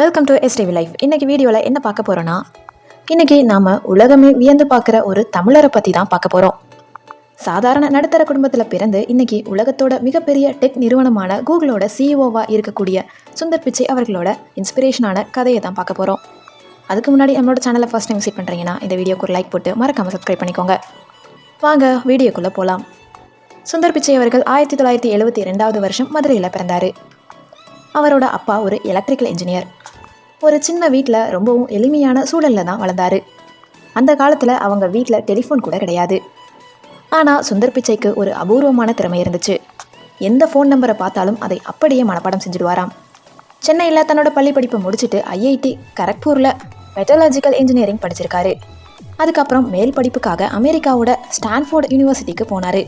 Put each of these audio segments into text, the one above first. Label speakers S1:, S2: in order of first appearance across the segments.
S1: Welcome to STV life. இன்றைக்கி வீடியோவில் என்ன பார்க்க போகிறோன்னா, இன்றைக்கி நாம் உலகமே வியந்து பார்க்குற ஒரு தமிழரை பற்றி தான் பார்க்க போகிறோம். சாதாரண நடுத்தர குடும்பத்தில் பிறந்து இன்றைக்கி உலகத்தோட மிகப்பெரிய டெக் நிறுவனமான கூகுளோட சிஇஓவாக இருக்கக்கூடிய சுந்தர் பிச்சை அவர்களோட இன்ஸ்பிரேஷனான கதையை தான் பார்க்க போகிறோம். அதுக்கு முன்னாடி நம்மளோட சேனலை ஃபர்ஸ்ட் டைம் விசிட் பண்ணுறீங்கன்னா இந்த வீடியோக்கு ஒரு லைக் போட்டு மறக்காமல் சப்ஸ்கிரைப் பண்ணிக்கோங்க. வாங்க வீடியோக்குள்ளே போகலாம். சுந்தர் பிச்சை அவர்கள் 1972 வருஷம் மதுரையில் பிறந்தார். அவரோட அப்பா ஒரு எலக்ட்ரிக்கல் இன்ஜினியர். ஒரு சின்ன வீட்டில் ரொம்பவும் எளிமையான சூழலில் தான் வளர்ந்தார். அந்த காலத்தில் அவங்க வீட்டில் டெலிஃபோன் கூட கிடையாது. ஆனால் சுந்தர் பிச்சைக்கு ஒரு அபூர்வமான திறமை இருந்துச்சு. எந்த ஃபோன் நம்பரை பார்த்தாலும் அதை அப்படியே மனப்பாடம் செஞ்சுடுவாராம். சென்னையில் தன்னோட பள்ளி படிப்பை முடிச்சுட்டு ஐஐடி கரக்பூரில் மெட்டலாஜிக்கல் இன்ஜினியரிங் படிச்சிருக்காரு. அதுக்கப்புறம் மேல் படிப்புக்காக அமெரிக்காவோட ஸ்டான்ஃபோர்ட் யூனிவர்சிட்டிக்கு போனார்.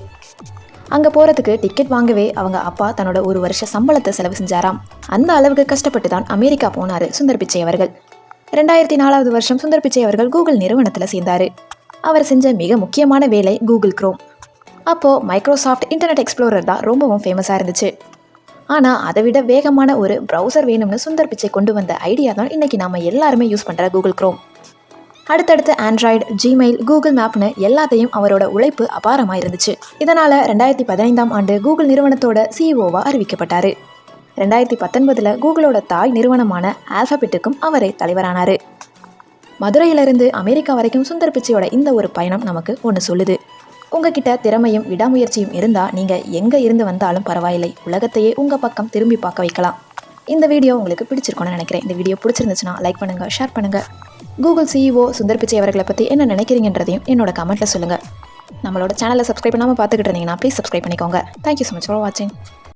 S1: அங்கே போகிறதுக்கு டிக்கெட் வாங்கவே அவங்க அப்பா தன்னோட ஒரு வருஷ சம்பளத்தை செலவு செஞ்சாராம். அந்த அளவுக்கு கஷ்டப்பட்டு தான் அமெரிக்கா போனார் சுந்தர் பிச்சை அவர்கள். 2004 வருஷம் சுந்தர் பிச்சை அவர்கள் கூகுள் நிறுவனத்தில் சேர்ந்தார். அவர் செஞ்ச மிக முக்கியமான வேலை கூகுள் குரோம். அப்போது மைக்ரோசாஃப்ட் இன்டர்நெட் எக்ஸ்ப்ளோரர் தான் ரொம்பவும் ஃபேமஸாக இருந்துச்சு. ஆனால் அதை விட வேகமான ஒரு ப்ரௌசர் வேணும்னு சுந்தர் பிச்சை கொண்டு வந்த ஐடியா தான் இன்றைக்கி நாம் எல்லாருமே யூஸ் பண்ணுற கூகுள் குரோம். அடுத்தடுத்து ஆண்ட்ராய்டு, ஜிமெயில், கூகுள் மேப்னு எல்லாத்தையும் அவரோட உழைப்பு அபாரமாக இருந்துச்சு. இதனால் 2015 கூகுள் நிறுவனத்தோட சிஇஓவாக அறிவிக்கப்பட்டார். 2019 கூகுளோட தாய் நிறுவனமான ஆல்ஃபபெட்டுக்கும் அவரே தலைவரானார். மதுரையிலிருந்து அமெரிக்கா வரைக்கும் சுந்தர் பிச்சையோட இந்த ஒரு பயணம் நமக்கு ஒன்று சொல்லுது. உங்ககிட்ட திறமையும் விடாமுயற்சியும் இருந்தால் நீங்கள் எங்கே இருந்து வந்தாலும் பரவாயில்லை, உலகத்தையே உங்கள் பக்கம் திரும்பி பார்க்க வைக்கலாம். இந்த வீடியோ உங்களுக்கு பிடிச்சிருக்கும்னு நினைக்கிறேன். இந்த வீடியோ பிடிச்சிருந்துச்சுன்னா லைக் பண்ணுங்கள், ஷேர் பண்ணுங்கள். கூகுள் சிஇஓ சுந்தர் பிச்சை அவர்களை பற்றி என்ன நினைக்கிறீங்கன்றதையும் என்னோட கமெண்ட்டில் சொல்லுங்கள். நம்மளோட சேனலை சப்ஸ்கிரைப் பண்ணாமல் பார்த்துக்கிட்டு இருந்தீங்கன்னா ப்ளீஸ் சப்ஸ்கிரைப் பண்ணிக்கோங்க. தேங்க்யூ ஸோ மச் ஃபார் வாட்சிங்.